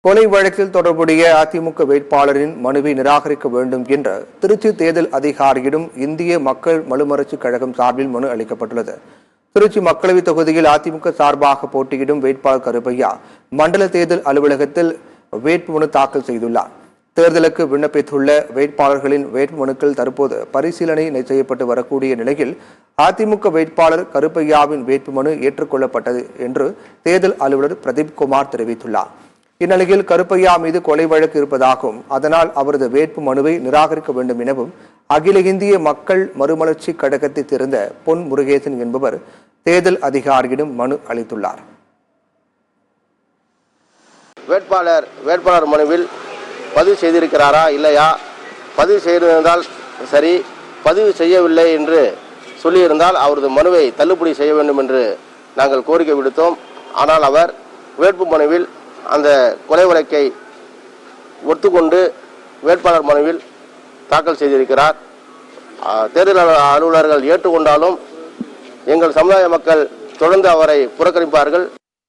கொலை வழக்கில் தொடர்புடைய அதிமுக வேட்பாளரின் மனுவை நிராகரிக்க வேண்டும் என்ற திருச்சி தேர்தல் அதிகாரியிடம் இந்திய மக்கள் மறுமலர்ச்சிக் கழகம் சார்பில் மனு அளிக்கப்பட்டுள்ளது. திருச்சி மக்களவைத் தொகுதியில் அதிமுக சார்பாக போட்டியிடும் வேட்பாளர் கருப்பையா மண்டல தேர்தல் அலுவலகத்தில் வேட்புமனு தாக்கல் செய்துள்ளார். தேர்தலுக்கு விண்ணப்பித்துள்ள வேட்பாளர்களின் வேட்புமனுக்கள் தற்போது பரிசீலனை செய்யப்பட்டு வரக்கூடிய நிலையில் அதிமுக வேட்பாளர் கருப்பையாவின் வேட்புமனு ஏற்றுக்கொள்ளப்பட்டது என்று தேர்தல் அலுவலர் பிரதீப் குமார் தெரிவித்துள்ளார். இந்நிலையில் கருப்பையா மீது கொலை வழக்கு இருப்பதாகவும் அதனால் அவரது வேட்பு மனுவை நிராகரிக்க வேண்டும் எனவும் அகில இந்திய மக்கள் மறுமலர்ச்சி கழகத்தைச் சேர்ந்த பொன் முருகேசன் என்பவர் தேர்தல் அதிகாரியிடம் மனு அளித்துள்ளார். வேட்பாளர் மனுவில் பதிவு செய்திருக்கிறாரா இல்லையா, பதிவு செய்திருந்தால் சரி, பதிவு செய்யவில்லை என்று சொல்லியிருந்தால் அவரது மனுவை தள்ளுபடி செய்ய வேண்டும் என்று நாங்கள் கோரிக்கை விடுத்தோம். ஆனால் அவர் வேட்பு மனுவில் அந்த கொலை வழக்கை ஒத்துக்கொண்டு வேட்பாளர் மனுவில் தாக்கல் செய்திருக்கிறார். தேர்தல் அலுவலர்கள் ஏற்றுக்கொண்டாலும் எங்கள் சமுதாய மக்கள் தொடர்ந்து அவரை புறக்கணிப்பார்கள்.